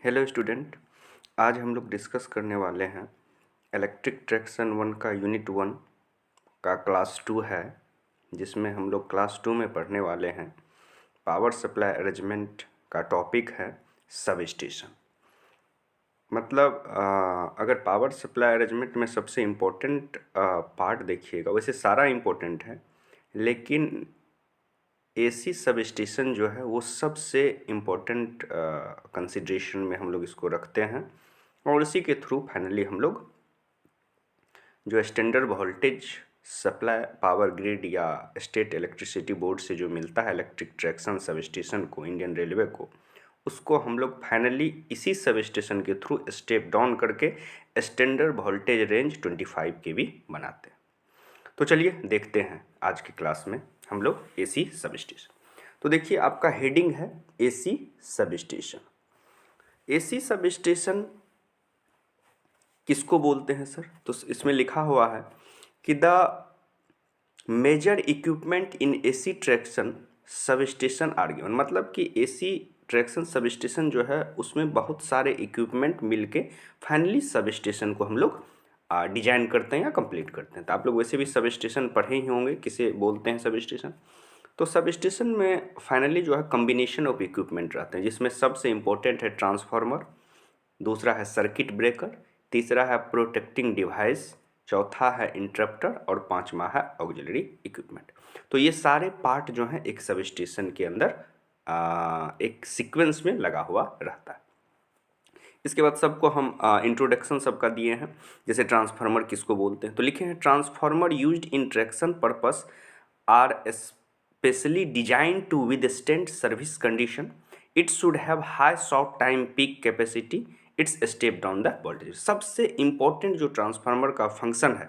Hello student. आज हम लोग डिस्कस करने वाले हैं इलेक्ट्रिक ट्रैक्शन 1 का यूनिट 1 का क्लास 2 है, जिसमें हम लोग क्लास 2 में पढ़ने वाले हैं पावर सप्लाई अरेंजमेंट का टॉपिक है सब स्टेशन। मतलब अगर पावर सप्लाई अरेंजमेंट में सबसे इम्पोर्टेंट पार्ट देखिएगा, वैसे सारा इम्पोर्टेंट है, लेकिन एसी सब स्टेशन जो है वो सबसे इम्पोर्टेंट कंसिड्रेशन में हम लोग इसको रखते हैं, और इसी के थ्रू फाइनली हम लोग जो standard voltage supply power grid या स्टेट इलेक्ट्रिसिटी बोर्ड से जो मिलता है इलेक्ट्रिक ट्रैक्शन सब स्टेशन को, इंडियन रेलवे को, उसको हम लोग फाइनली इसी सब स्टेशन के थ्रू स्टेप डाउन करके स्टैंडर्ड वोल्टेज रेंज 25 kV बनाते हैं। तो चलिए देखते हैं आज की क्लास में हम लोग एसी सब स्टेशन। तो देखिए आपका हेडिंग है AC sub station. AC sub station किसको बोलते हैं सर? तो इसमें लिखा हुआ है कि the major equipment in AC traction sub station are given. मतलब कि एसी ट्रैक्शन सब स्टेशन जो है उसमें बहुत सारे इक्विपमेंट मिलके फाइनली सब स्टेशन को हम लोग डिजाइन करते हैं या कंप्लीट करते हैं। तो आप लोग वैसे भी सब स्टेशन पढ़े ही होंगे किसे बोलते हैं सब स्टेशन। तो सब स्टेशन में फाइनली जो है कम्बिनेशन ऑफ इक्विपमेंट रहते हैं, जिसमें सबसे इम्पोर्टेंट है ट्रांसफार्मर, दूसरा है सर्किट ब्रेकर, तीसरा है प्रोटेक्टिंग डिवाइस, चौथा है इंटरप्टर और पांचवा है ऑक्सिलरी इक्विपमेंट। तो ये सारे पार्ट जो हैं एक सब स्टेशन के अंदर एक सीक्वेंस में लगा हुआ रहता है। इसके बाद सबको हम इंट्रोडक्शन सबका दिए हैं। जैसे ट्रांसफार्मर किसको बोलते हैं, तो लिखे हैं transformer used in traction purpose are specially design to withstand service condition. It should have high short time peak capacity, it's step down the voltage. सबसे इंपॉर्टेंट जो ट्रांसफार्मर का फंक्शन है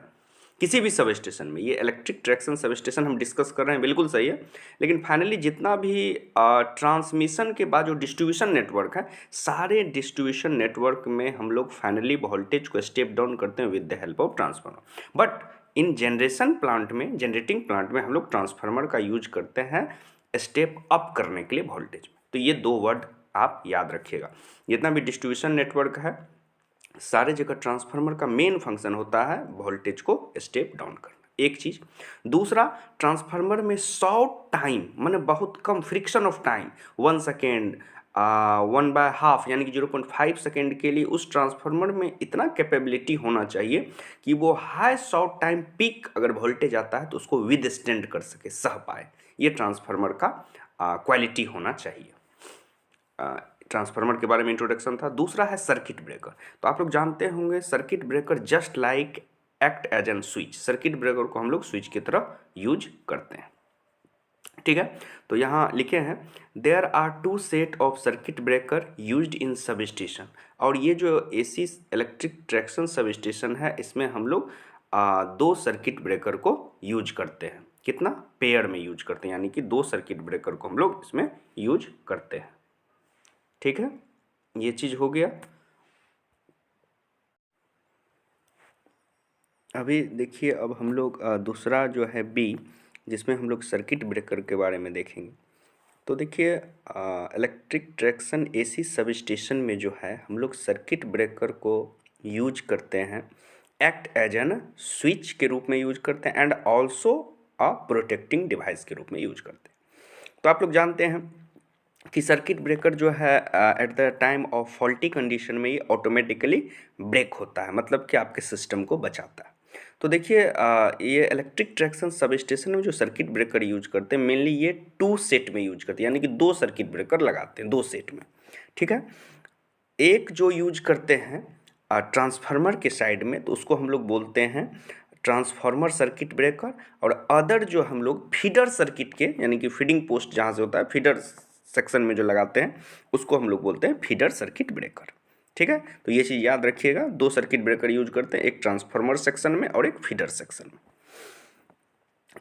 किसी भी सब स्टेशन में, ये इलेक्ट्रिक ट्रैक्शन सब स्टेशन हम discuss कर रहे हैं, बिल्कुल सही है, लेकिन फाइनली जितना भी ट्रांसमिशन के बाद जो डिस्ट्रीब्यूशन नेटवर्क है, सारे डिस्ट्रीब्यूशन नेटवर्क में हम लोग फाइनली वोल्टेज को स्टेप डाउन करते हैं with the help of transformer. But in generation plant में, जनरेटिंग प्लांट में हम लोग ट्रांसफार्मर का यूज करते हैं स्टेप अप करने के लिए वोल्टेज में। तो ये दो वर्ड आप याद रखिएगा। जितना भी डिस्ट्रीब्यूशन नेटवर्क है, सारे जगह ट्रांसफार्मर का मेन फंक्शन होता है वोल्टेज को स्टेप डाउन करना, एक चीज। दूसरा, ट्रांसफार्मर में शॉर्ट टाइम माने बहुत कम फ्रिक्शन ऑफ टाइम, 1 सेकेंड 1/2 यानी कि 0.5 सेकेंड के लिए उस ट्रांसफार्मर में इतना कैपेबिलिटी होना चाहिए कि वो हाई शॉर्ट टाइम पीक अगर वोल्टेज आता है तो उसको विदस्टैंड कर सके, सह पाए। ये ट्रांसफार्मर का क्वालिटी होना चाहिए। ट्रांसफार्मर के बारे में इंट्रोडक्शन था। दूसरा है सर्किट ब्रेकर। तो आप लोग जानते होंगे circuit breaker just like act as an switch. Circuit breaker को हम लोग स्विच की तरह यूज करते हैं, ठीक है। तो यहाँ लिखे हैं there are 2 set of circuit breaker used in sub station. और ये जो AC electric traction sub station है, इसमें हम लोग 2 सर्किट ब्रेकर को यूज करते हैं। कितना? पेयर में यूज करते हैं, यानी कि 2 सर्किट ब्रेकर को हम लोग इसमें यूज करते हैं, ठीक है। ये चीज हो गया। अभी देखिए, अब हम लोग दूसरा जो है बी, जिसमें हम लोग सर्किट ब्रेकर के बारे में देखेंगे। तो देखिए इलेक्ट्रिक ट्रैक्शन एसी सब स्टेशन में जो है हम लोग सर्किट ब्रेकर को यूज करते हैं, एक्ट एज एन स्विच के रूप में यूज करते हैं, and also a protecting device के रूप में यूज करते हैं। तो आप लोग जानते हैं कि सर्किट ब्रेकर जो है at the time of faulty condition में ये ऑटोमेटिकली ब्रेक होता है, मतलब कि आपके सिस्टम को बचाता है। तो देखिए ये इलेक्ट्रिक ट्रैक्शन सब स्टेशन में जो सर्किट ब्रेकर यूज करते हैं, मेनली ये 2 सेट में यूज करते हैं, यानी कि 2 सर्किट ब्रेकर लगाते हैं 2 सेट में, ठीक है। एक जो यूज करते हैं ट्रांसफार्मर के साइड में, तो उसको हम लोग बोलते हैं ट्रांसफार्मर सर्किट ब्रेकर, और अदर जो हम लोग फीडर सर्किट के, यानी कि फीडिंग पोस्ट जहाँ से होता है, फीडर सेक्शन में जो लगाते हैं, उसको हम लोग बोलते हैं फीडर सर्किट ब्रेकर, ठीक है। तो ये चीज़ याद रखिएगा, 2 सर्किट ब्रेकर यूज करते हैं, एक ट्रांसफार्मर सेक्शन में और एक फीडर सेक्शन में।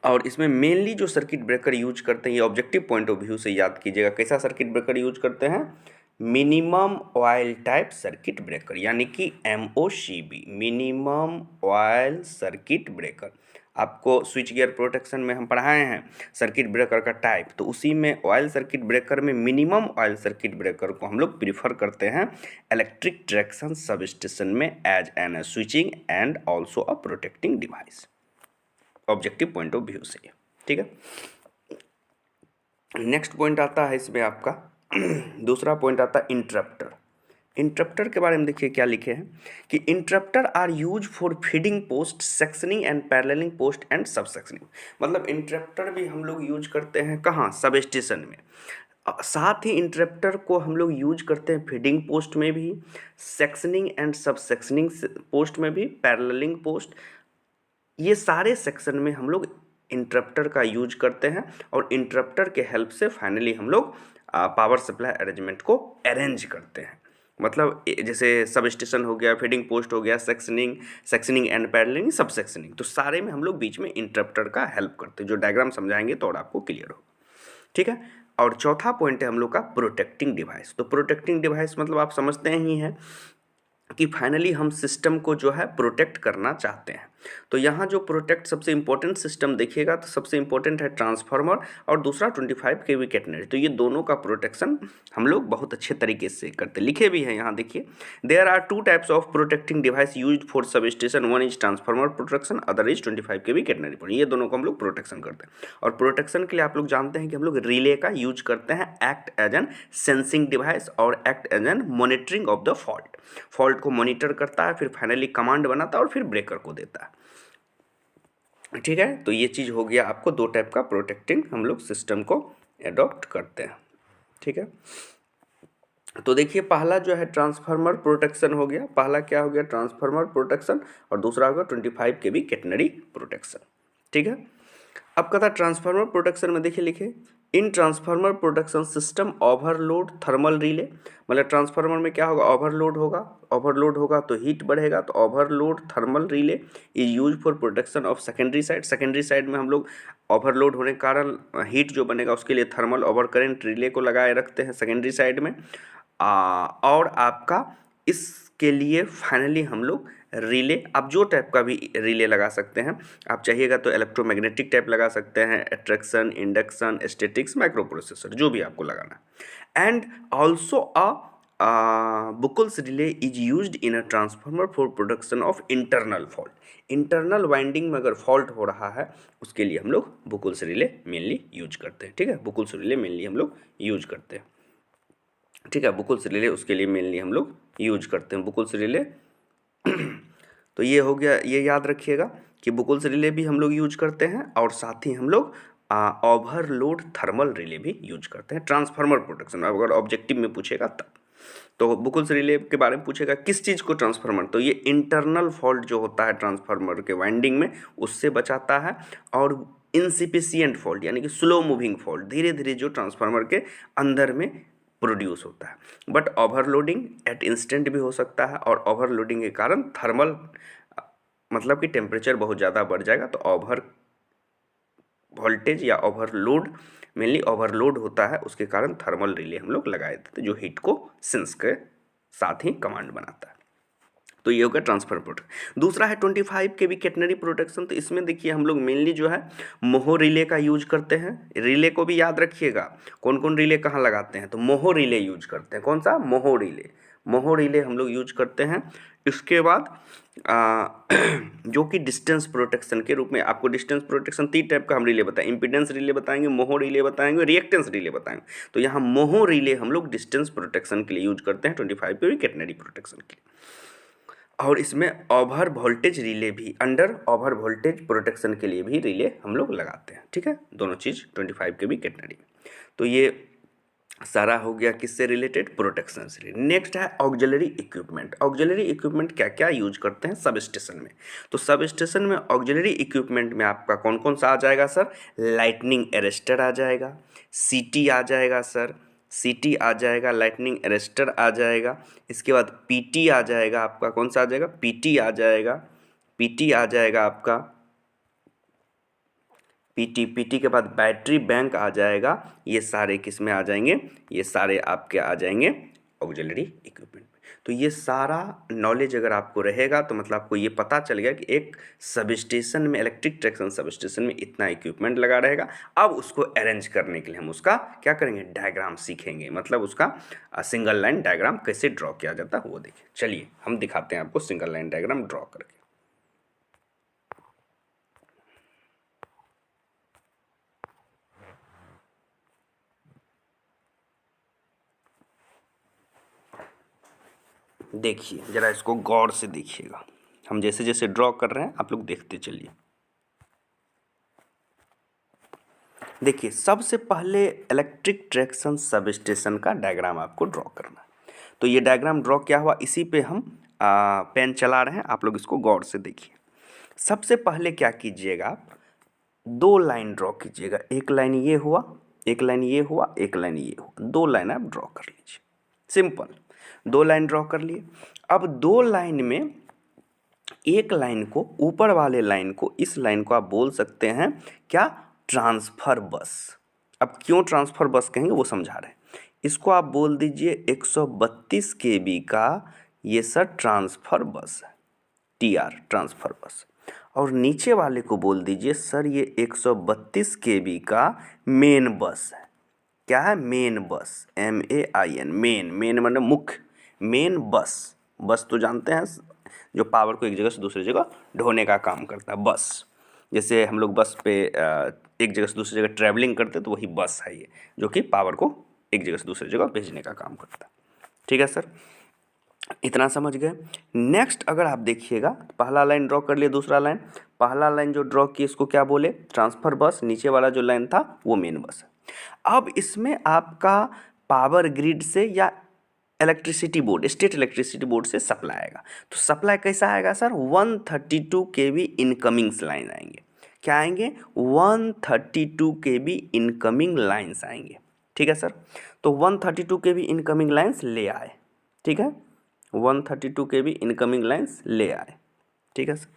और इसमें मेनली जो सर्किट ब्रेकर यूज करते हैं, ये ऑब्जेक्टिव पॉइंट ऑफ व्यू से याद कीजिएगा, कैसा सर्किट ब्रेकर यूज करते हैं? Minimum oil type circuit breaker, यानी कि MOCB, minimum oil circuit breaker. आपको स्विच गियर प्रोटेक्शन में हम पढ़ाए हैं सर्किट ब्रेकर का टाइप, तो उसी में ऑयल सर्किट ब्रेकर में मिनिमम ऑयल सर्किट ब्रेकर को हम लोग प्रीफर करते हैं इलेक्ट्रिक ट्रैक्शन सब स्टेशन में as an switching and also a protecting device, objective point of view से। ठीक है, नेक्स्ट पॉइंट आता है इसमें आपका दूसरा पॉइंट आता है इंटरप्टर। इंटरप्टर के बारे में देखिए क्या लिखे हैं कि interrupter are use for feeding post, sectioning and paralleling post and sub sectioning. मतलब इंटरप्टर भी हम लोग यूज करते हैं कहाँ, सब स्टेशन में। साथ ही इंटरप्टर को हम लोग यूज करते हैं फीडिंग पोस्ट में भी, sectioning and sub sectioning post में भी, पैरेललिंग पोस्ट, ये सारे सेक्शन में हम लोग इंटरप्टर का यूज करते हैं। और इंटरप्टर के हेल्प से फाइनली हम लोग पावर सप्लाई अरेंजमेंट को अरेंज करते हैं। मतलब जैसे सब स्टेशन हो गया, फीडिंग पोस्ट हो गया, सेक्शनिंग एंड पैरेललिंग, सब सेक्शनिंग, तो सारे में हम लोग बीच में इंटरप्टर का हेल्प करते हैं। जो डायग्राम समझाएंगे तो और आपको क्लियर होगा। ठीक है, और चौथा पॉइंट है हम लोग का प्रोटेक्टिंग डिवाइस। तो प्रोटेक्टिंग डिवाइस मतलब आप समझते ही हैं कि फाइनली हम सिस्टम को जो है प्रोटेक्ट करना चाहते हैं। तो यहाँ जो प्रोटेक्ट सबसे इंपॉर्टेंट सिस्टम देखिएगा तो सबसे इंपॉर्टेंट है ट्रांसफार्मर और दूसरा 25 kV कैटनरी। तो ये दोनों का प्रोटेक्शन हम लोग बहुत अच्छे तरीके से करते हैं, लिखे भी हैं यहाँ देखिए। There are 2 types of protecting device used for sub station, one is transformer protection, other is 25 kV catenary पर। ये दोनों को हम लोग प्रोटेक्शन करते हैं। और प्रोटेक्शन के लिए आप लोग जानते हैं कि हम लोग रिले का यूज करते हैं, act as an sensing device और act as an monitoring of the fault को मॉनिटर करता है, फिर फाइनली कमांड बनाता है और फिर ब्रेकर को देता है। ठीक है, तो ये चीज़ हो गया आपको 2 टाइप का प्रोटेक्टिंग हम लोग सिस्टम को एडॉप्ट करते हैं। ठीक है, तो देखिए पहला जो है ट्रांसफार्मर प्रोटेक्शन हो गया, पहला क्या हो गया, ट्रांसफार्मर प्रोटेक्शन, और दूसरा होगा 25 kV कैटनरी प्रोटेक्शन। ठीक है, अब कहता है ट्रांसफार्मर प्रोटेक्शन में देखिए लिखे, इन transformer protection system overload thermal relay. मतलब ट्रांसफार्मर में क्या होगा, ओवरलोड होगा तो हीट बढ़ेगा, तो overload thermal relay is use for protection of secondary side. Secondary side में हम लोग ओवरलोड होने के कारण हीट जो बनेगा उसके लिए थर्मल ओवर करंट रिले को लगाए रखते हैं सेकेंडरी साइड में। और आपका इसके लिए फाइनली हम लोग रिले, आप जो टाइप का भी रिले लगा सकते हैं, आप चाहिएगा तो इलेक्ट्रोमैग्नेटिक टाइप लगा सकते हैं, attraction, induction, statics, micro processor, जो भी आपको लगाना है। And also बुकल्स relay is used in a transformer for production of internal fault. Internal winding में अगर फॉल्ट हो रहा है उसके लिए हम लोग बुकल्स रिले मेनली यूज करते हैं। ठीक है, बुकल्स रिले मेनली हम लोग यूज करते हैं। ठीक है, बुकल्स रिले उसके लिए मेनली हम लोग यूज करते हैं, बुकल्स रिले। तो ये हो गया, ये याद रखिएगा कि बुकल्स रिले भी हम लोग यूज करते हैं और साथ ही हम लोग ओवरलोड थर्मल रिले भी यूज करते हैं ट्रांसफार्मर प्रोटेक्शन। अगर ऑब्जेक्टिव में पूछेगा तब तो बुकल्स रिले के बारे में पूछेगा किस चीज़ को, ट्रांसफार्मर, तो ये इंटरनल फॉल्ट जो होता है ट्रांसफार्मर के वाइंडिंग में उससे बचाता है। और इनसिफिशियंट फॉल्ट यानी कि स्लो मूविंग फॉल्ट, धीरे धीरे जो ट्रांसफार्मर के अंदर में प्रोड्यूस होता है। बट ओवरलोडिंग एट इंस्टेंट भी हो सकता है, और ओवरलोडिंग के कारण थर्मल मतलब कि टेम्परेचर बहुत ज़्यादा बढ़ जाएगा, तो ओवर वोल्टेज या ओवरलोड, मेनली ओवरलोड होता है, उसके कारण थर्मल रिले हम लोग लगाए देते हैं जो हीट को सेंस के साथ ही कमांड बनाता है। तो ये होगा ट्रांसफर प्रोटेक्शन। दूसरा है 25 kV कैटनरी प्रोटेक्शन। तो इसमें देखिए हम लोग मेनली जो है मोहो रिले का यूज करते हैं। रिले को भी याद रखिएगा, कौन कौन रिले कहाँ लगाते हैं, तो मोहो रिले यूज करते हैं। कौन सा, मोहो रिले हम लोग यूज करते हैं। इसके बाद जो कि डिस्टेंस प्रोटेक्शन के रूप में, आपको डिस्टेंस प्रोटेक्शन 3 टाइप का हम रिले बताएं, इम्पीडेंस रिले बताएंगे, मोहो रिले बताएंगे, रिएक्टेंस रिले बताएंगे। तो यहाँ मोहो रिले हम लोग डिस्टेंस प्रोटेक्शन के लिए यूज करते हैं, 25 kV कैटनरी प्रोटेक्शन के लिए। और इसमें ओवर वोल्टेज रिले भी, अंडर ओवर वोल्टेज प्रोटेक्शन के लिए भी रिले हम लोग लगाते हैं। ठीक है, दोनों चीज़ 25 kV कैटनरी। तो ये सारा हो गया किससे रिलेटेड, प्रोटेक्शन से। नेक्स्ट है ऑक्सिलरी इक्विपमेंट। ऑक्सिलरी इक्विपमेंट क्या क्या यूज करते हैं सब स्टेशन में। तो सब स्टेशन में ऑक्सिलरी इक्विपमेंट में आपका कौन कौन सा आ जाएगा सर, लाइटनिंग अरेस्टर आ जाएगा, सीटी आ जाएगा सर, सीटी आ जाएगा, लाइटनिंग अरेस्टर आ जाएगा। इसके बाद पीटी आ जाएगा आपका, कौन सा आ जाएगा, पीटी आ जाएगा, पीटी आ जाएगा आपका, पीटी के बाद बैटरी बैंक आ जाएगा। ये सारे किस में आ जाएंगे, ये सारे आपके आ जाएंगे ऑक्सिलरी इक्विपमेंट में। तो ये सारा नॉलेज अगर आपको रहेगा तो मतलब आपको ये पता चल गया कि एक सब स्टेशन में, इलेक्ट्रिक ट्रैक्शन सब स्टेशन में इतना इक्विपमेंट लगा रहेगा। अब उसको अरेंज करने के लिए हम उसका क्या करेंगे, डायग्राम सीखेंगे, मतलब उसका सिंगल लाइन डायग्राम कैसे ड्रॉ किया जाता है वो देखिए। चलिए हम दिखाते हैं आपको सिंगल लाइन डायग्राम ड्रॉ करके। देखिए जरा इसको गौर से देखिएगा, हम जैसे जैसे ड्रॉ कर रहे हैं आप लोग देखते चलिए। देखिए सबसे पहले इलेक्ट्रिक ट्रैक्शन सब स्टेशन का डायग्राम आपको ड्रॉ करना है। तो ये डायग्राम ड्रॉ क्या हुआ, इसी पे हम पेन चला रहे हैं, आप लोग इसको गौर से देखिए। सबसे पहले क्या कीजिएगा, आप 2 लाइन ड्रॉ कीजिएगा। एक लाइन ये हुआ, एक लाइन ये हुआ, एक लाइन ये हुआ, 2 लाइन आप ड्रॉ कर लीजिए। सिंपल, 2 लाइन ड्रॉ कर लिए। अब 2 लाइन में एक लाइन को, ऊपर वाले लाइन को, इस लाइन को आप बोल सकते हैं क्या, ट्रांसफर बस। अब क्यों ट्रांसफर बस कहेंगे वो समझा रहे हैं। इसको आप बोल दीजिए 132 kV का ये सर ट्रांसफर बस है, TR ट्रांसफर बस। और नीचे वाले को बोल दीजिए सर ये 132 kV का मेन बस है। क्या है, मेन बस, MAIN, मेन मतलब मुख्य, मेन बस। बस तो जानते हैं जो पावर को एक जगह से दूसरी जगह ढोने का काम करता है, बस। जैसे हम लोग बस पे एक जगह से दूसरी जगह ट्रैवलिंग करते हैं तो वही बस है ये, जो कि पावर को एक जगह से दूसरी जगह भेजने का काम करता है। ठीक है सर, इतना समझ गए। नेक्स्ट अगर आप देखिएगा, पहला लाइन ड्रॉ कर लिए, दूसरा लाइन, पहला लाइन जो ड्रॉ किया इसको क्या बोले, ट्रांसफर बस। नीचे वाला जो लाइन था वो मेन बस है। अब इसमें आपका पावर ग्रिड से या electricity board, state electricity board से सप्लाई आएगा। तो सप्लाई कैसा आएगा सर, 132 kV इनकमिंग लाइन आएंगे। क्या आएंगे, 132 kV इनकमिंग लाइन्स आएंगे। ठीक है सर, तो 132 kV इनकमिंग लाइन्स ले आए। ठीक है, 132 kV इनकमिंग लाइन्स ले आए। ठीक है सर,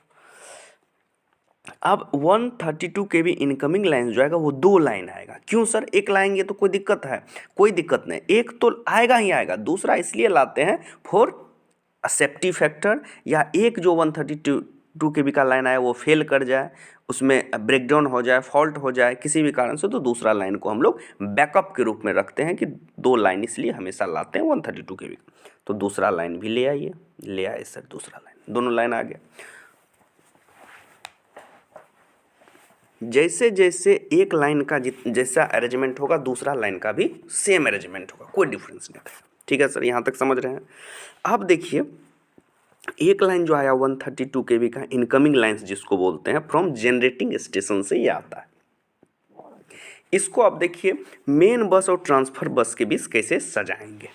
अब 132 kV इनकमिंग लाइन जो आएगा वो 2 लाइन आएगा। क्यों सर, एक लाएंगे तो कोई दिक्कत है, कोई दिक्कत नहीं, एक तो आएगा ही आएगा। दूसरा इसलिए लाते हैं फॉर सेफ्टी फैक्टर, या एक जो 132 kV का लाइन आया वो फेल कर जाए, उसमें ब्रेकडाउन हो जाए, फॉल्ट हो जाए किसी भी कारण से, तो दूसरा लाइन को हम लोग बैकअप के रूप में रखते हैं कि 2 लाइन इसलिए हमेशा लाते हैं 132 kV। तो दूसरा लाइन भी ले आइए, ले आए सर, दूसरा लाइन, दोनों लाइन आ गया। जैसे जैसे एक लाइन का जैसा अरेंजमेंट होगा दूसरा लाइन का भी सेम अरेंजमेंट होगा, कोई डिफरेंस नहीं होगा। ठीक है सर, यहाँ तक समझ रहे हैं। अब देखिए एक लाइन जो आया 132 kV का इनकमिंग लाइन्स जिसको बोलते हैं, फ्रॉम जनरेटिंग स्टेशन से ये आता है। इसको अब देखिए मेन बस और ट्रांसफर बस के बीच कैसे सजाएंगे।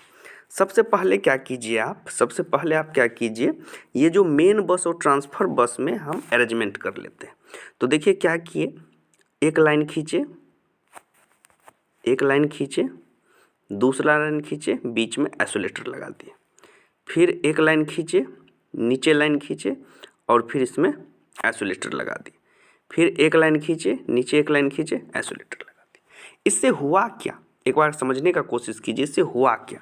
सबसे पहले क्या कीजिए आप, सबसे पहले आप क्या कीजिए, ये जो मेन बस और ट्रांसफर बस में हम अरेंजमेंट कर लेते हैं। तो देखिए क्या किए, एक लाइन खींचे, एक लाइन खींचे, दूसरा लाइन खींचे, बीच में आइसोलेटर लगा दिए, फिर एक लाइन खींचे, नीचे लाइन खींचे और फिर इसमें आइसोलेटर लगा दिए, फिर एक लाइन खींचे, नीचे एक लाइन खींचे, आइसोलेटर लगा दिए। इससे हुआ क्या, एक बार समझने का कोशिश कीजिए, इससे हुआ क्या।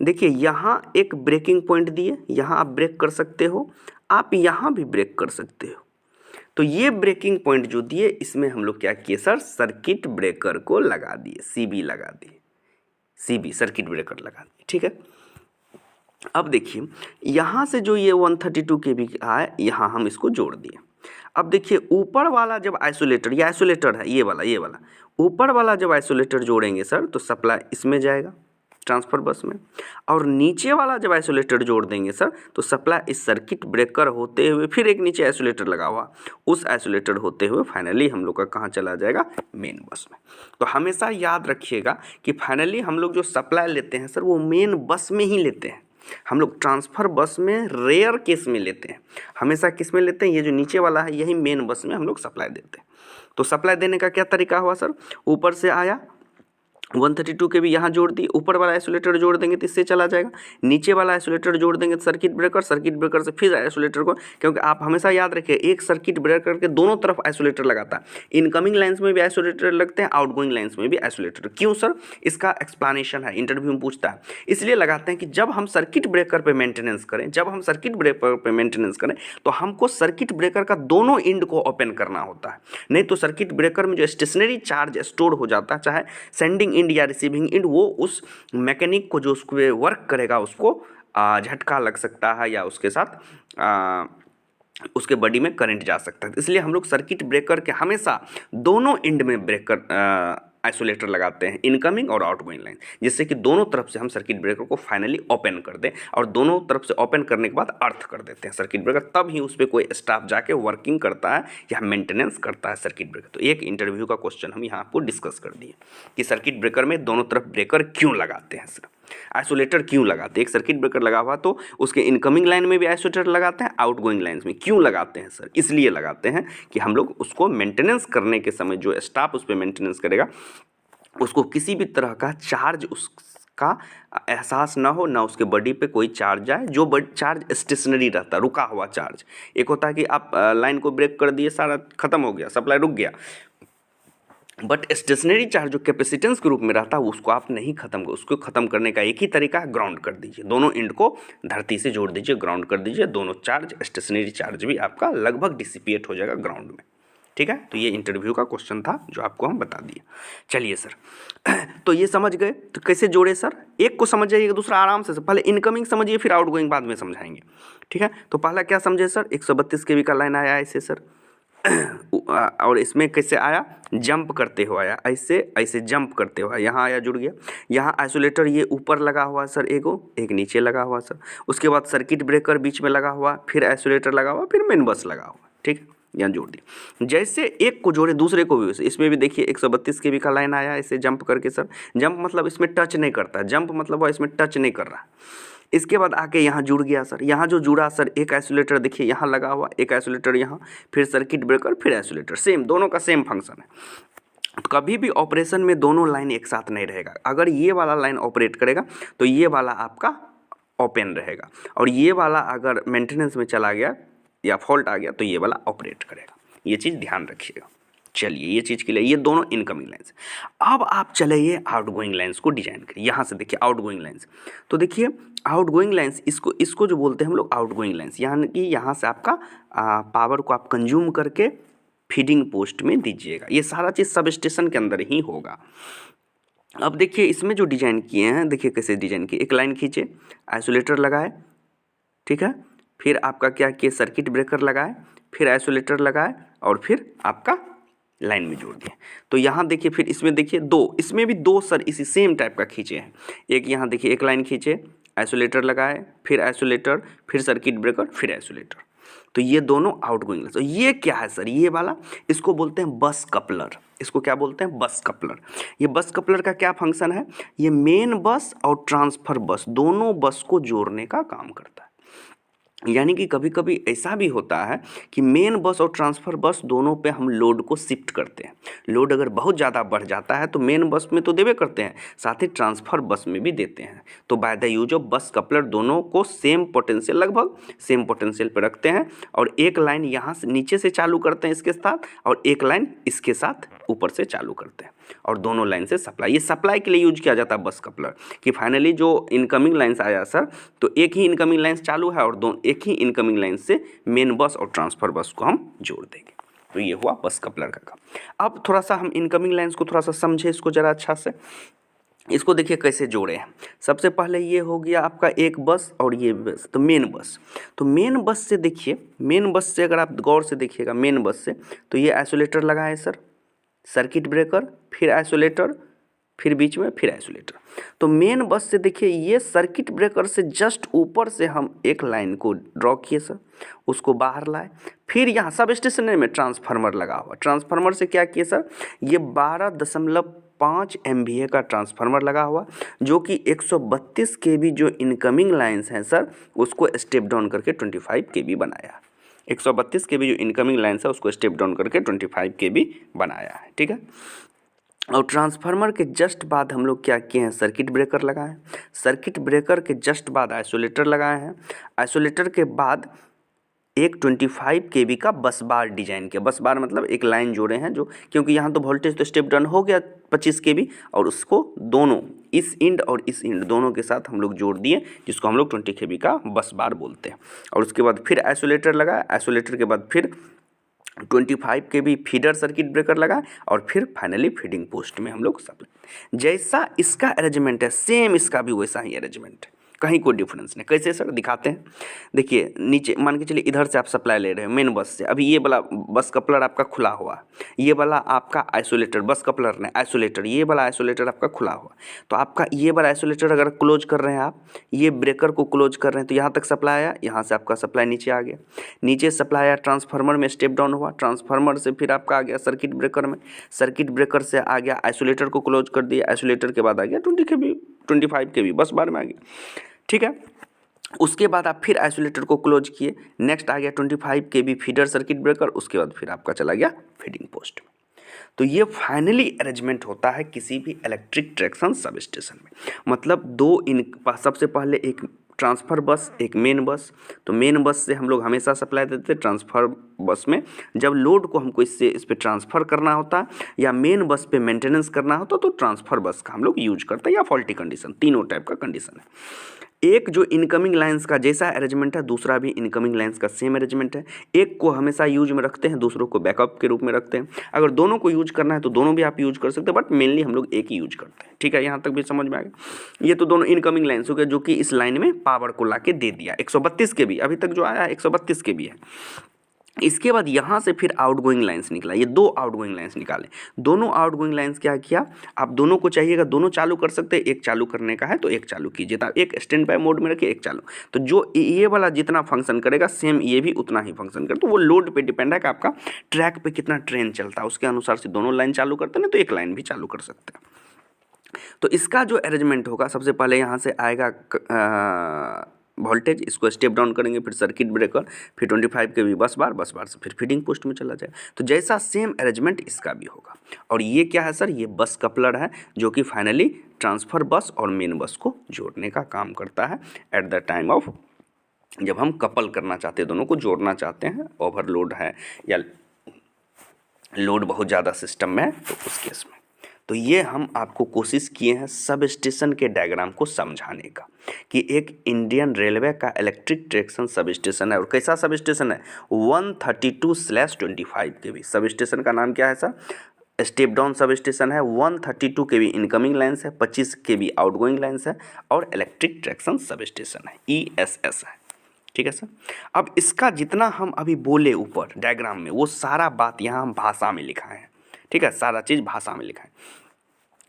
देखिए यहाँ एक ब्रेकिंग पॉइंट दिए, यहाँ आप ब्रेक कर सकते हो, आप यहाँ भी ब्रेक कर सकते हो। तो ये ब्रेकिंग पॉइंट जो दिए इसमें हम लोग क्या किए सर, सर्किट ब्रेकर को लगा दिए, CB लगा दिए, CB सर्किट ब्रेकर लगा दिए। ठीक है, अब देखिए यहाँ से जो ये 132 kV आए, यहाँ हम इसको जोड़ दिए। अब देखिए ऊपर वाला जब आइसोलेटर, ये आइसोलेटर है, ये वाला ऊपर वाला जब आइसोलेटर जोड़ेंगे सर तो सप्लाई इसमें जाएगा ट्रांसफर बस में, और नीचे वाला जब आइसोलेटर जोड़ देंगे सर तो सप्लाई इस सर्किट ब्रेकर होते हुए फिर एक नीचे आइसोलेटर लगा हुआ, उस आइसोलेटर होते हुए फाइनली हम लोग का कहाँ चला जाएगा, मेन बस में। तो हमेशा याद रखिएगा कि फाइनली हम लोग जो सप्लाई लेते हैं सर वो मेन बस में ही लेते हैं। हम लोग ट्रांसफर बस में रेयर केस में लेते हैं, हमेशा किस में लेते हैं, ये जो नीचे वाला है यही मेन बस में हम लोग सप्लाई देते हैं। तो सप्लाई देने का क्या तरीका हुआ सर, ऊपर से आया 132 के भी यहाँ जोड़ दिए, ऊपर वाला आइसोलेटर जोड़ देंगे तो इससे चला जाएगा, नीचे वाला आइसोलेटर जोड़ देंगे तो सर्किट ब्रेकर से फिर आइसोलेटर को, क्योंकि आप हमेशा याद रखिए एक सर्किट ब्रेकर के दोनों तरफ आइसोलेटर लगाता है। इनकमिंग लाइन्स में भी आइसोलेटर लगते हैं, आउटगोइंग लाइन्स में भी आइसोलेटर। क्यों सर? इसका एक्सप्लेनेशन है, इंटरव्यू में पूछता है। इसलिए लगाते हैं कि जब हम सर्किट ब्रेकर पर मेंटेनेंस करें, तो हमको सर्किट ब्रेकर का दोनों एंड को ओपन करना होता है। नहीं तो सर्किट ब्रेकर में जो स्टेशनरी चार्ज स्टोर हो जाता है, चाहे सेंडिंग एंड या रिसीविंग एंड, वो उस मैकेनिक को जो उसको वर्क करेगा उसको झटका लग सकता है या उसके साथ उसके बॉडी में करंट जा सकता है। इसलिए हम लोग सर्किट ब्रेकर के हमेशा दोनों एंड में ब्रेकर आइसोलेटर लगाते हैं, इनकमिंग और आउटगोइंग लाइन, जिससे कि दोनों तरफ से हम सर्किट ब्रेकर को फाइनली ओपन कर दें और दोनों तरफ से ओपन करने के बाद अर्थ कर देते हैं सर्किट ब्रेकर, तब ही उस पर कोई स्टाफ जाके वर्किंग करता है या मेंटेनेंस करता है सर्किट ब्रेकर। तो एक इंटरव्यू का क्वेश्चन हम यहाँ आपको डिस्कस कर दिए कि सर्किट ब्रेकर में दोनों तरफ ब्रेकर क्यों लगाते हैं सर, आइसोलेटर क्यों लगाते हैं। एक सर्किट ब्रेकर लगा हुआ तो उसके इनकमिंग लाइन में भी आइसोलेटर लगाते हैं, आउटगोइंग लाइन्स में क्यों लगाते हैं सर? इसलिए लगाते हैं कि हम लोग उसको मेंटेनेंस करने के समय जो स्टाफ उस पर मेंटेनेंस करेगा उसको किसी भी तरह का चार्ज उसका एहसास ना हो, ना उसके बॉडी पे कोई चार्ज आए, जो चार्ज स्टेशनरी रहता है, रुका हुआ चार्ज। एक होता है कि आप लाइन को ब्रेक कर दिए, सारा खत्म हो गया, सप्लाई रुक गया, बट स्टेशनरी चार्ज जो कैपेसिटेंस के रूप में रहता है उसको आप नहीं खत्म कर, उसको खत्म करने का एक ही तरीका है, ग्राउंड कर दीजिए, दोनों एंड को धरती से जोड़ दीजिए, ग्राउंड कर दीजिए, दोनों चार्ज स्टेशनरी चार्ज भी आपका लगभग डिसिपिएट हो जाएगा ग्राउंड में। ठीक है, तो ये इंटरव्यू का क्वेश्चन था जो आपको हम बता दिए। चलिए सर तो ये समझ गए, तो कैसे जोड़े सर? एक को समझ जाइएगा, दूसरा आराम से, पहले इनकमिंग समझिए फिर आउटगोइंग बाद में समझाएंगे। ठीक है, तो पहला क्या समझे सर? 132 kV का लाइन आया ऐसे सर और इसमें कैसे आया? जंप करते हुए आया, ऐसे ऐसे जंप करते हुए यहाँ आया, जुड़ गया। यहाँ आइसोलेटर ये ऊपर लगा हुआ सर, एक नीचे लगा हुआ सर, उसके बाद सर्किट ब्रेकर बीच में लगा हुआ, फिर आइसोलेटर लगा हुआ, फिर मेन बस लगा हुआ। ठीक है, यहाँ जोड़ दिया। जैसे एक को जोड़े दूसरे को भी वैसे, इसमें भी देखिए 132 kV का लाइन आया ऐसे जंप करके सर, जंप मतलब इसमें टच नहीं करता, जंप मतलब वो इसमें टच नहीं कर रहा। इसके बाद आके यहाँ जुड़ गया सर, यहाँ जो जुड़ा सर, एक आइसोलेटर देखिए यहाँ लगा हुआ, एक आइसोलेटर यहाँ, फिर सर्किट ब्रेकर, फिर आइसोलेटर, सेम, दोनों का सेम फंक्शन है। कभी भी ऑपरेशन में दोनों लाइन एक साथ नहीं रहेगा। अगर ये वाला लाइन ऑपरेट करेगा तो ये वाला आपका ओपन रहेगा, और ये वाला अगर मेंटेनेंस में चला गया या फॉल्ट आ गया तो ये वाला ऑपरेट करेगा। ये चीज़ ध्यान रखिएगा। चलिए, ये चीज़ के लिए ये दोनों इनकमिंग लाइन्स। अब आप चलिए आउटगोइंग लाइन्स को डिजाइन करिए। यहाँ से देखिए आउटगोइंग लाइन्स, तो देखिए आउटगोइंग लाइन्स, इसको जो बोलते हैं हम लोग आउटगोइंग लाइन्स, यानी कि यहाँ से आपका पावर को आप कंज्यूम करके फीडिंग पोस्ट में दीजिएगा। ये सारा चीज़ सब स्टेशन के अंदर ही होगा। अब देखिए इसमें जो डिजाइन किए हैं, देखिए कैसे डिजाइन किए। एक लाइन खींचे, आइसोलेटर लगाए, ठीक है, फिर आपका क्या किए, सर्किट ब्रेकर लगाए, फिर आइसोलेटर लगाए, और फिर आपका लाइन में जोड़ दिए। तो यहाँ देखिए, फिर इसमें देखिए दो, इसमें भी दो सर इसी सेम टाइप का खींचे हैं। एक यहाँ देखिए, एक लाइन खींचे, आइसोलेटर लगाए, फिर आइसोलेटर, फिर सर्किट ब्रेकर, फिर आइसोलेटर। तो ये दोनों आउटगोइंग। तो ये क्या है सर? ये वाला, इसको बोलते हैं बस कपलर। इसको क्या बोलते हैं? बस कपलर। ये बस कपलर का क्या फंक्शन है? ये मेन बस और ट्रांसफर बस, दोनों बस को जोड़ने का काम करता है। यानी कि कभी कभी ऐसा भी होता है कि मेन बस और ट्रांसफ़र बस दोनों पे हम लोड को शिफ्ट करते हैं। लोड अगर बहुत ज़्यादा बढ़ जाता है तो मेन बस में तो देवे करते हैं, साथ ही ट्रांसफ़र बस में भी देते हैं। तो बाय द यूज ऑफ बस कपलर दोनों को सेम पोटेंशियल, लगभग सेम पोटेंशियल पे रखते हैं, और एक लाइन यहाँ से नीचे से चालू करते हैं इसके साथ, और एक लाइन इसके साथ ऊपर से चालू करते हैं, और दोनों लाइन से सप्लाई, ये सप्लाई के लिए यूज किया जाता है बस कपलर। कि फाइनली जो इनकमिंग लाइन्स आया सर, तो एक ही इनकमिंग लाइन्स चालू है और एक ही इनकमिंग लाइन से मेन बस और ट्रांसफर बस को हम जोड़ देंगे। तो ये हुआ बस कपलर का काम। अब थोड़ा सा हम इनकमिंग लाइन्स को थोड़ा सा समझे, इसको ज़रा अच्छा से। इसको देखिए कैसे जोड़े हैं। सबसे पहले ये हो गया आपका एक बस और ये बस, तो मेन बस। तो मेन बस से देखिए, मेन बस से अगर आप गौर से देखिएगा, मेन बस से तो ये आइसोलेटर लगा है सर, सर्किट ब्रेकर, फिर आइसोलेटर, फिर बीच में फिर आइसोलेटर। तो मेन बस से देखिए, ये सर्किट ब्रेकर से जस्ट ऊपर से हम एक लाइन को ड्रॉ किए सर, उसको बाहर लाए। फिर यहाँ सब स्टेशन में ट्रांसफार्मर लगा हुआ, ट्रांसफार्मर से क्या किए सर, ये 12.5 MVA का ट्रांसफार्मर लगा हुआ, जो कि 132 kV जो इनकमिंग लाइन्स हैं सर, उसको स्टेप डाउन करके 25 kV बनाया। 132 kV जो इनकमिंग लाइन्स है उसको स्टेप डाउन करके 25 kV बनाया है। ठीक है, और ट्रांसफार्मर के जस्ट बाद हम लोग क्या किए हैं, सर्किट ब्रेकर लगाए हैं। सर्किट ब्रेकर के जस्ट बाद आइसोलेटर लगाए हैं। आइसोलेटर के बाद एक 25 kV का बस बार डिजाइन किया। बस बार मतलब एक लाइन जोड़े हैं जो, क्योंकि यहाँ तो वोल्टेज तो स्टेप डाउन हो गया 25 kV, और उसको दोनों इस इंड और इस इंड दोनों के साथ हम लोग जोड़ दिए, जिसको हम लोग 20 kV का बस बार बोलते हैं। और उसके बाद फिर आइसोलेटर लगा, आइसोलेटर के बाद फिर 25 kV फीडर सर्किट ब्रेकर लगा, और फिर फाइनली फीडिंग पोस्ट में हम लोग सप्लाई। जैसा इसका अरेंजमेंट है सेम इसका भी वैसा ही अरेंजमेंट है, कहीं कोई डिफरेंस नहीं। कैसे सर दिखाते हैं, देखिए नीचे मान के चलिए इधर से आप सप्लाई ले रहे हैं मेन बस से, अभी ये वाला बस कपलर आपका खुला हुआ है, ये वाला आपका आइसोलेटर, बस कपलर नहीं आइसोलेटर, ये वाला आइसोलेटर आपका खुला हुआ। तो आपका ये वाला आइसोलेटर अगर क्लोज कर रहे हैं आप, ये ब्रेकर को क्लोज कर रहे हैं, तो यहाँ तक सप्लाई आया, यहाँ से आपका सप्लाई नीचे आ गया, नीचे सप्लाई आया ट्रांसफार्मर में स्टेप डाउन हुआ, ट्रांसफार्मर से फिर आपका आ गया सर्किट ब्रेकर में, सर्किट ब्रेकर से आ गया आइसोलेटर को क्लोज कर दिया, आइसोलेटर के बाद आ गया 25 kV बस बार में आ गया, ठीक है। उसके बाद आप फिर आइसोलेटर को क्लोज किए, नेक्स्ट आ गया 25 kV फीडर सर्किट ब्रेकर, उसके बाद फिर आपका चला गया फीडिंग पोस्ट में। तो ये फाइनली अरेंजमेंट होता है किसी भी इलेक्ट्रिक ट्रैक्शन सब स्टेशन में। मतलब सबसे पहले एक ट्रांसफ़र बस, एक मेन बस। तो मेन बस से हम लोग हमेशा सप्लाई देते हैं, ट्रांसफ़र बस में जब लोड को हमको इस पे ट्रांसफ़र करना होता या मेन बस पे मेंटेनेंस करना होता तो ट्रांसफ़र बस का हम लोग यूज करते हैं, या फॉल्टी कंडीशन, तीनों टाइप का कंडीशन है। एक जो इनकमिंग लाइंस का जैसा अरेंजमेंट है, दूसरा भी इनकमिंग लाइंस का सेम अरेंजमेंट है। एक को हमेशा यूज में रखते हैं, दूसरों को बैकअप के रूप में रखते हैं। अगर दोनों को यूज करना है तो दोनों भी आप यूज कर सकते हैं, बट मेनली हम लोग एक ही यूज करते हैं, ठीक है। यहाँ तक भी समझ में आ गया। ये तो दोनों इनकमिंग लाइंस हो गए जो कि इस लाइन में पावर को ला के दे दिया। 132 kV अभी तक जो आया है 132 kV है। इसके बाद यहाँ से फिर आउटगोइंग लाइंस निकला, ये दो आउटगोइंग लाइंस निकाले। दोनों आउटगोइंग लाइंस क्या किया, आप दोनों को चाहिएगा दोनों चालू कर सकते हैं, एक चालू करने का है तो एक चालू कीजिए, एक स्टैंड बाय मोड में रखिए, एक चालू। तो जो ये वाला जितना फंक्शन करेगा सेम ये भी उतना ही फंक्शन करे। तो वो लोड पे डिपेंड है कि आपका ट्रैक पे कितना ट्रेन चलता है, उसके अनुसार से दोनों लाइन चालू करते हैं, तो एक लाइन भी चालू कर सकते हैं। तो इसका जो अरेंजमेंट होगा, सबसे पहले यहाँ से आएगा वोल्टेज, इसको स्टेप डाउन करेंगे, फिर सर्किट ब्रेकर, फिर 25 kV बस बार से फिर फीडिंग पोस्ट में चला जाए। तो जैसा सेम अरेंजमेंट इसका भी होगा। और ये क्या है सर, ये बस कपलर है जो कि फाइनली ट्रांसफ़र बस और मेन बस को जोड़ने का काम करता है एट द टाइम ऑफ जब हम कपल करना चाहते हैं, दोनों को जोड़ना चाहते हैं, ओवरलोड है या लोड बहुत ज़्यादा सिस्टम में है तो उस केस में। तो ये हम आपको कोशिश किए हैं सब स्टेशन के डायग्राम को समझाने का कि एक इंडियन रेलवे का इलेक्ट्रिक ट्रैक्शन सब स्टेशन है। और कैसा सब स्टेशन है, 132/25 kV। सब स्टेशन का नाम क्या है सर, स्टेप डाउन सब स्टेशन है। 132 kV इनकमिंग लाइन्स है, 25 kV आउटगोइंग लाइन्स है, और इलेक्ट्रिक ट्रैक्शन सब स्टेशन है, ESS है, ठीक है सर। अब इसका जितना हम अभी बोले ऊपर डायग्राम में, वो सारा बात यहाँ हम भाषा में लिखा है, ठीक है, सारा चीज़ भाषा में लिखा है।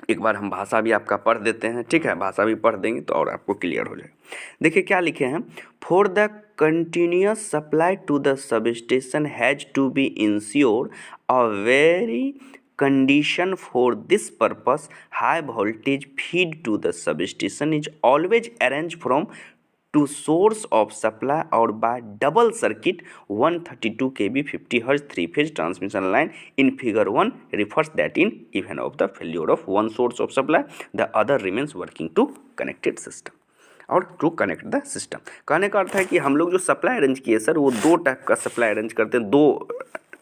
एक बार हम भाषा भी आपका पढ़ देते हैं, ठीक है, भाषा भी पढ़ देंगे तो और आपको क्लियर हो जाएगा। देखिए क्या लिखे हैं, for the continuous supply to the sub station has to be ensured a very condition for this purpose high voltage feed to the substation is always arranged from to source of supply or by double circuit 132 kV 50 Hz 3-phase transmission line in figure 1 refers that in event of the failure of one source of supply the other remains working to connected system और to connect the system. कहने का अर्थ है कि हम लोग जो supply arrange किए sir, वो दो टाइप का सप्लाई अरेंज करते हैं, दो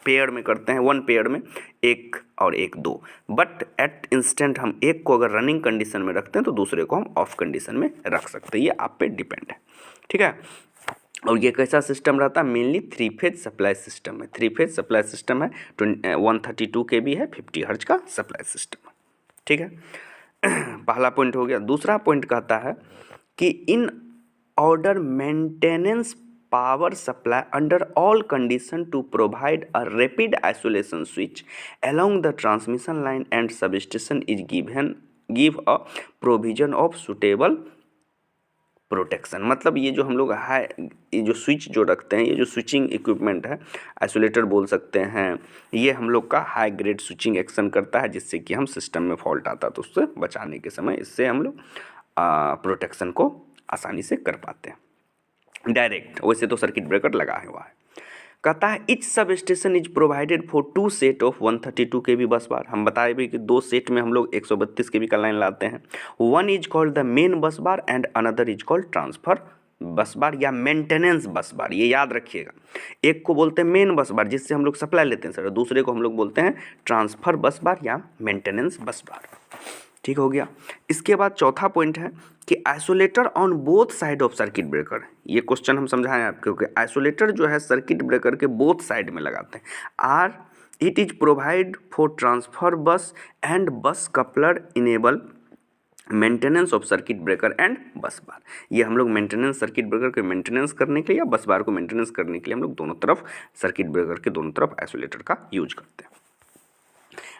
पेयर में करते हैं, वन पेयर में एक और एक दो। बट एट इंस्टेंट हम एक को अगर रनिंग कंडीशन में रखते हैं तो दूसरे को हम ऑफ कंडीशन में रख सकते हैं, ये आप पे डिपेंड है, ठीक है। और ये कैसा सिस्टम रहता है, मेनली 3-फेज सप्लाई सिस्टम है। 3-फेज सप्लाई सिस्टम है, 132 kV है, 50 हर्ट्ज का सप्लाई सिस्टम है, ठीक है। पहला पॉइंट हो गया। दूसरा पॉइंट कहता है कि in order maintenance power supply under all condition to provide a rapid isolation switch along the transmission line and substation is give a provision of suitable protection. मतलब ये जो हम लोग ये जो स्विच जो रखते हैं, ये जो स्विचिंग इक्विपमेंट है, आइसोलेटर बोल सकते हैं, ये हम लोग का हाई ग्रेड स्विचिंग एक्शन करता है, जिससे कि हम सिस्टम में फॉल्ट आता है तो उससे बचाने के समय इससे हम लोग प्रोटेक्शन को आसानी से कर पाते हैं डायरेक्ट। वैसे तो सर्किट ब्रेकर लगा हुआ है। कहता है इच सब station is provided for 2 set of 132 केवी बस बार। हम बताए भी कि 2 सेट में हम लोग 132 केवी का लाइन लाते हैं। One is called the main bus bar and another is called transfer बस बार या मेंटेनेंस बस बार, ये याद रखिएगा। एक को बोलते हैं मेन बस बार जिससे हम लोग सप्लाई लेते हैं सर, दूसरे को हम लोग बोलते हैं ट्रांसफर बस बार या मेंटेनेंस बस बार। ठीक हो गया। इसके बाद चौथा पॉइंट है कि isolator on both side of circuit breaker. ये क्वेश्चन हम समझाएं आपको कि आइसोलेटर जो है सर्किट ब्रेकर के बोथ साइड में लगाते हैं। Are it is provide for transfer bus and bus coupler enable maintenance of circuit breaker and bus bar. ये हम लोग मेंटेनेंस सर्किट ब्रेकर के मेंटेनेंस करने के लिए या बस बार को मेंटेनेंस करने के लिए हम लोग दोनों तरफ सर्किट ब्रेकर के दोनों तरफ आइसोलेटर का यूज करते हैं।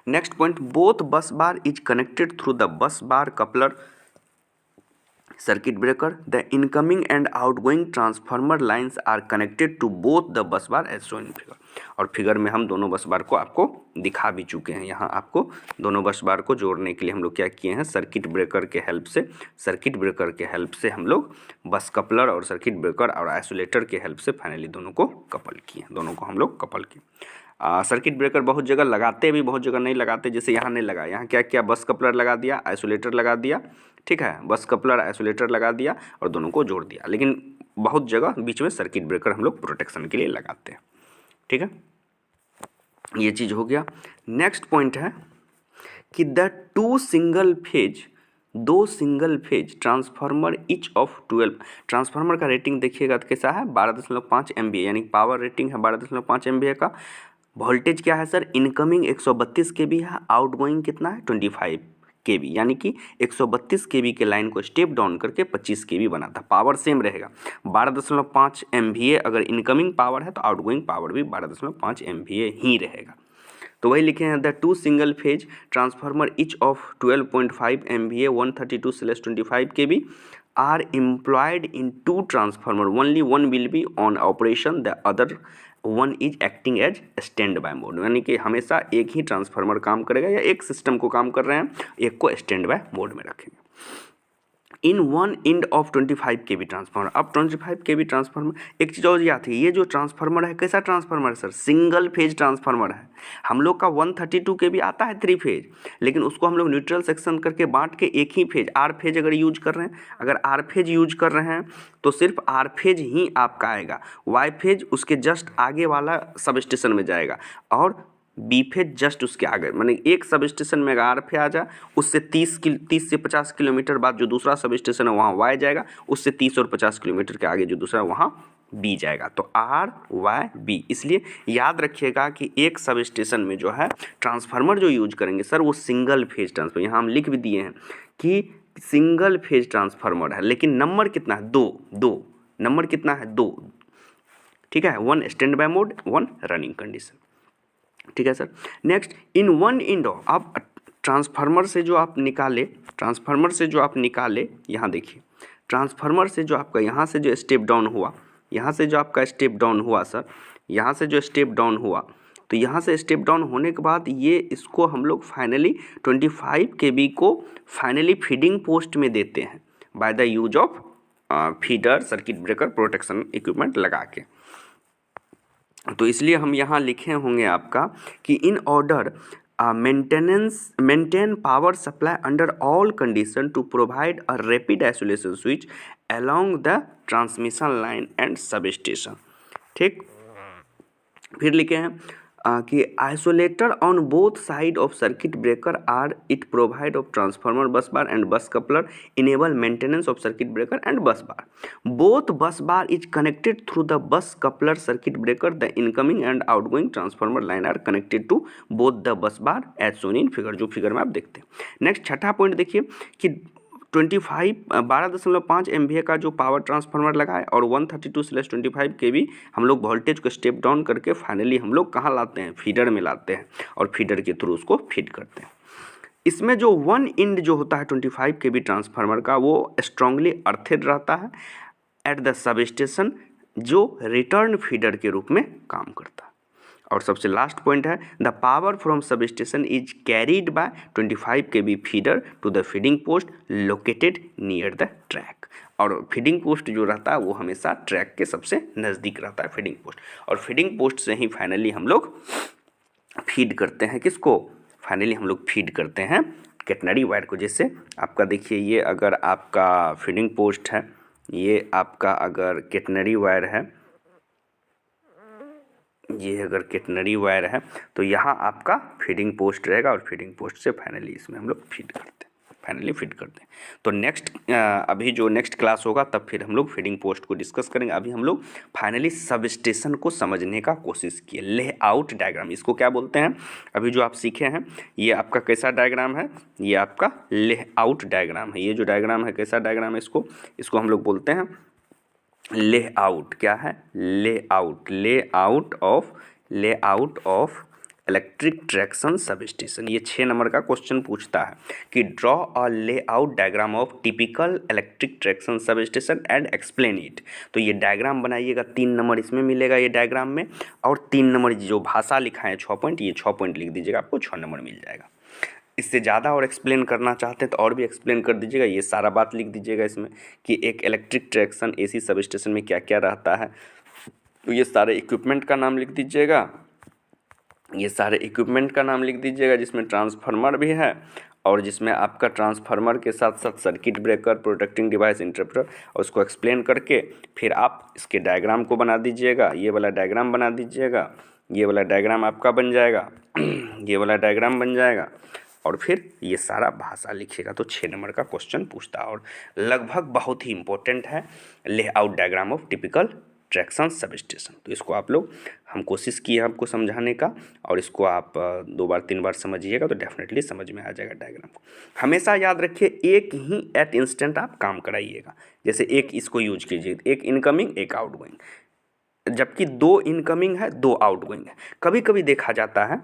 Next point, both bus bar is connected through the bus bar coupler circuit breaker. The incoming and outgoing transformer lines are connected to both the bus bar as shown in figure. और figure में हम दोनों बस बार को आपको दिखा भी चुके हैं। यहाँ आपको दोनों बस बार को जोड़ने के लिए हम लोग क्या किए हैं, सर्किट ब्रेकर के हेल्प से हम लोग बस कपलर और सर्किट ब्रेकर और आइसोलेटर के हेल्प से फाइनली दोनों को कपल किए, दोनों को हम लोग कपल किए। सर्किट ब्रेकर बहुत जगह लगाते भी, बहुत जगह नहीं लगाते। जैसे यहाँ नहीं लगा, यहाँ क्या किया, बस कपलर लगा दिया, आइसोलेटर लगा दिया। ठीक है, बस कपलर आइसोलेटर लगा दिया और दोनों को जोड़ दिया। लेकिन बहुत जगह बीच में सर्किट ब्रेकर हम लोग प्रोटेक्शन के लिए लगाते हैं। ठीक है, ये चीज़ हो गया। नेक्स्ट पॉइंट है कि दो single phase transformer each of 12। Transformer का रेटिंग देखिएगा तो कैसा है, 12.5 MVA, यानी पावर रेटिंग है 12.5 MVA का। वोल्टेज क्या है सर, इनकमिंग 132 kV है, आउटगोइंग कितना है 25 kV, यानी कि 132 kV के लाइन को स्टेप डाउन करके 25 kV बना था। पावर सेम रहेगा 12.5 MVA। अगर इनकमिंग पावर है तो आउटगोइंग पावर भी 12.5 MVA ही रहेगा। तो वही लिखे हैं, the two single phase transformer each of 12.5 MVA 132/25 kV are employed in two transformer, only one will be on operation, the other one is acting as stand by mode. यानी कि हमेशा एक ही ट्रांसफार्मर काम करेगा या एक सिस्टम को काम कर रहे हैं, एक को स्टैंड बाय मोड में रखेंगे। In one end of 25 kV transformer. अब 25 kV ट्रांसफार्मर, एक चीज़ और याद है, ये जो ट्रांसफार्मर है कैसा ट्रांसफार्मर है सर, सिंगल फेज ट्रांसफार्मर है। हम लोग का 132 kV आता है 3 फेज, लेकिन उसको हम लोग न्यूट्रल सेक्शन करके बांट के एक ही फेज आर फेज अगर यूज कर रहे हैं, अगर आर फेज यूज कर रहे हैं तो सिर्फ आर फेज ही आपका आएगा, वाई फेज उसके जस्ट आगे वाला सब स्टेशन में जाएगा और बी फेज जस्ट उसके आगे। माने एक सब स्टेशन में अगर आर पे आ जाए, उससे 30 से 50 किलोमीटर बाद जो दूसरा सब स्टेशन है वहाँ वाई जाएगा, उससे 30 और 50 किलोमीटर के आगे जो दूसरा है वहाँ बी जाएगा। तो आर वाई बी, इसलिए याद रखिएगा कि एक सब स्टेशन में जो है ट्रांसफार्मर जो यूज करेंगे सर वो सिंगल फेज ट्रांसफार्मर, यहाँ हम लिख भी दिए हैं कि सिंगल फेज ट्रांसफार्मर है, लेकिन नंबर कितना है, दो नंबर कितना है, 2। ठीक है, 1 stand by mode, 1 running condition. ठीक है sir. Next, in one end of, आप ट्रांसफार्मर से जो आप निकाले, यहाँ देखिए, ट्रांसफार्मर से जो आपका यहाँ से जो स्टेप डाउन हुआ, यहाँ से जो आपका स्टेप डाउन हुआ सर, यहाँ से जो स्टेप डाउन हुआ, तो यहाँ से स्टेप डाउन होने के बाद ये इसको हम लोग फाइनली 25 kV को फाइनली फीडिंग पोस्ट में देते हैं by the use of feeder circuit breaker protection equipment लगा के। तो इसलिए हम यहाँ लिखे होंगे आपका कि in order maintain power supply under all condition to provide a rapid isolation switch along the transmission line and sub station. ठीक, फिर लिखे हैं कि isolator on both side of circuit breaker are it provide of transformer bus bar and bus coupler enable maintenance of circuit breaker and bus bar. Both bus bar is connected through the bus coupler circuit breaker, the incoming and outgoing transformer line are connected to both the bus bar as shown in figure, जो figure में आप देखते हैं। Next छठा point देखिए कि 12.5 MVA का जो पावर ट्रांसफार्मर लगा है और 132/25 kV हम लोग वोल्टेज को स्टेप डाउन करके फाइनली हम लोग कहाँ लाते हैं, फीडर में लाते हैं और फीडर के थ्रू उसको फीड करते हैं। इसमें जो वन एंड जो होता है 25 kV ट्रांसफार्मर का वो स्ट्रांगली अर्थेड रहता है एट द सब स्टेशन, जो रिटर्न फीडर के रूप में काम करता है। और सबसे लास्ट पॉइंट है, the power from sub station is carried by 25 kV feeder to the feeding post located near the track. और फीडिंग पोस्ट जो रहता है वो हमेशा ट्रैक के सबसे नज़दीक रहता है फीडिंग पोस्ट, और फीडिंग पोस्ट से ही फाइनली हम लोग फीड करते हैं किसको, फाइनली हम लोग फीड करते हैं कैटनरी वायर को। जैसे आपका देखिए, ये अगर आपका फीडिंग पोस्ट है, ये आपका अगर कैटनरी वायर है, ये अगर कैटनरी वायर है तो यहाँ आपका फीडिंग पोस्ट रहेगा, और फीडिंग पोस्ट से फाइनली इसमें हम लोग फीड करते हैं, फाइनली फीड करते हैं। तो नेक्स्ट अभी जो नेक्स्ट क्लास होगा तब फिर हम लोग फीडिंग पोस्ट को डिस्कस करेंगे। अभी हम लोग फाइनली सब स्टेशन को समझने का कोशिश किए। लेआउट डायग्राम इसको क्या बोलते हैं, अभी जो आप सीखे हैं ये आपका कैसा डायग्राम है, ये आपका लेआउट डायग्राम है। ये जो डायग्राम है कैसा डायग्राम है, इसको हम लोग बोलते हैं लेआउट। क्या है, layout, layout of electric traction sub station. ये 6 नंबर का क्वेश्चन पूछता है कि draw a layout diagram of typical electric traction sub station and explain it. तो ये डायग्राम बनाइएगा, 3 नंबर इसमें मिलेगा ये डायग्राम में, और 3 नंबर जो भाषा लिखा है 6 पॉइंट, ये 6 पॉइंट लिख दीजिएगा, आपको 6 नंबर मिल जाएगा। इससे ज़्यादा और एक्सप्लेन करना चाहते हैं तो और भी एक्सप्लेन कर दीजिएगा, ये सारा बात लिख दीजिएगा इसमें कि एक इलेक्ट्रिक ट्रैक्शन एसी सब स्टेशन में क्या क्या रहता है। तो ये सारे इक्विपमेंट का नाम लिख दीजिएगा, ये सारे इक्विपमेंट का नाम लिख दीजिएगा, जिसमें ट्रांसफार्मर भी है और जिसमें आपका ट्रांसफार्मर के साथ साथ circuit breaker, protecting device, interrupter, और उसको एक्सप्लेन करके फिर आप इसके डायग्राम को बना दीजिएगा। ये वाला डायग्राम बना दीजिएगा, ये वाला डायग्राम आपका बन जाएगा, ये वाला डायग्राम बन जाएगा, और फिर ये सारा भाषा लिखिएगा। तो 6 नंबर का क्वेश्चन पूछता है और लगभग बहुत ही इंपॉर्टेंट है, layout diagram of typical traction sub station. तो इसको आप लोग, हम कोशिश किए आपको समझाने का, और इसको आप 2 बार 3 बार समझिएगा तो डेफिनेटली समझ में आ जाएगा डायग्राम को। हमेशा याद रखिए, एक ही एट इंस्टेंट आप काम कराइएगा। जैसे एक इसको यूज कीजिए, एक इनकमिंग एक आउटगोइंग, जबकि 2 इनकमिंग है 2 आउटगोइंग है। कभी कभी देखा जाता है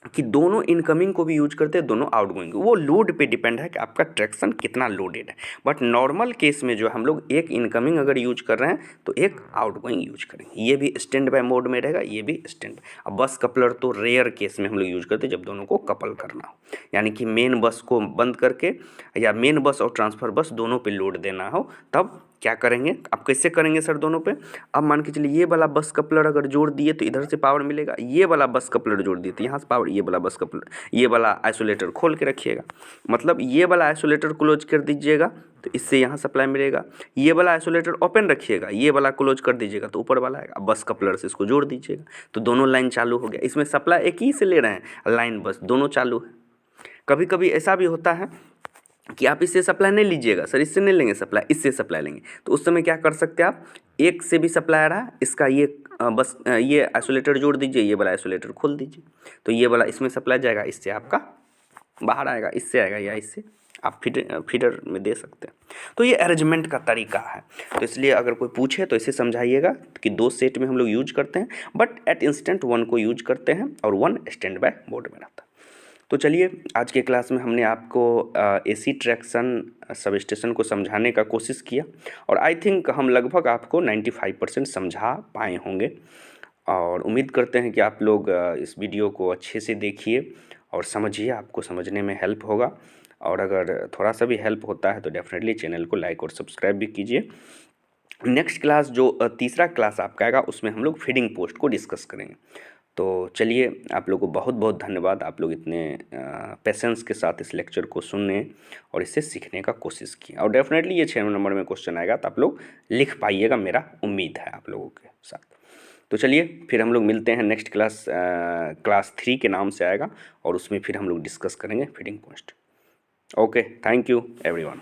कि दोनों इनकमिंग को भी यूज करते हैं, दोनों आउटगोइंग, वो लोड पे डिपेंड है कि आपका ट्रैक्शन कितना लोडेड है। बट नॉर्मल केस में जो हम लोग एक इनकमिंग अगर यूज कर रहे हैं तो एक आउटगोइंग यूज करेंगे। ये भी स्टैंड बाय मोड में रहेगा, ये भी स्टैंड। अब बस कपलर तो रेयर केस में हम लोग यूज करते हैं जब दोनों को कपल करना हो, यानी कि मेन बस को बंद करके या मेन बस और ट्रांसफर बस दोनों पे लोड देना हो, तब क्या करेंगे। आप कैसे करेंगे सर दोनों पे, अब मान के चलिए ये वाला बस कपलर अगर जोड़ दिए तो इधर से पावर मिलेगा, ये वाला बस कपलर जोड़ दिए तो यहाँ से पावर, ये वाला बस कपलर, ये वाला आइसोलेटर खोल के रखिएगा, मतलब ये वाला आइसोलेटर क्लोज कर दीजिएगा तो इससे यहाँ सप्लाई मिलेगा, ये वाला आइसोलेटर ओपन रखिएगा, ये वाला क्लोज कर दीजिएगा तो ऊपर वाला आएगा। बस कपलर से इसको जोड़ दीजिएगा तो दोनों लाइन चालू हो गया। इसमें सप्लाई एक ही से ले रहे हैं, लाइन बस दोनों चालू है। कभी कभी ऐसा भी होता है कि आप इससे सप्लाई नहीं लीजिएगा, सर इससे नहीं लेंगे सप्लाई, इससे सप्लाई लेंगे, तो उस समय क्या कर सकते हैं आप, एक से भी सप्लाई आ रहा है, इसका ये बस ये आइसोलेटर जोड़ दीजिए, ये वाला आइसोलेटर खोल दीजिए, तो ये वाला इसमें सप्लाई जाएगा, इससे आपका बाहर आएगा, इससे आएगा या इससे आप फीडर में दे सकते हैं। तो ये अरेंजमेंट का तरीका है। तो इसलिए अगर कोई पूछे तो इसे समझाइएगा कि 2 सेट में हम लोग यूज करते हैं, बट एट इंस्टेंट 1 को यूज करते हैं और 1 स्टैंड बाय मोड में रहता है। तो चलिए, आज के क्लास में हमने आपको एसी ट्रैक्शन सब स्टेशन को समझाने का कोशिश किया, और आई थिंक हम लगभग आपको 95% समझा पाए होंगे, और उम्मीद करते हैं कि आप लोग इस वीडियो को अच्छे से देखिए और समझिए, आपको समझने में हेल्प होगा। और अगर थोड़ा सा भी हेल्प होता है तो डेफिनेटली चैनल को लाइक और सब्सक्राइब भी कीजिए। नेक्स्ट क्लास जो तीसरा क्लास आपका आएगा उसमें हम लोग फीडिंग पोस्ट को डिस्कस करेंगे। तो चलिए, आप लोगों को बहुत बहुत धन्यवाद, आप लोग इतने पेशेंस के साथ इस लेक्चर को सुनने और इससे सीखने का कोशिश किया, और डेफिनेटली ये 6 नंबर में क्वेश्चन आएगा तो आप लोग लिख पाइएगा, मेरा उम्मीद है आप लोगों के साथ। तो चलिए, फिर हम लोग मिलते हैं नेक्स्ट क्लास, क्लास 3 के नाम से आएगा, और उसमें फिर हम लोग डिस्कस करेंगे feeding post. Okay, thank you everyone.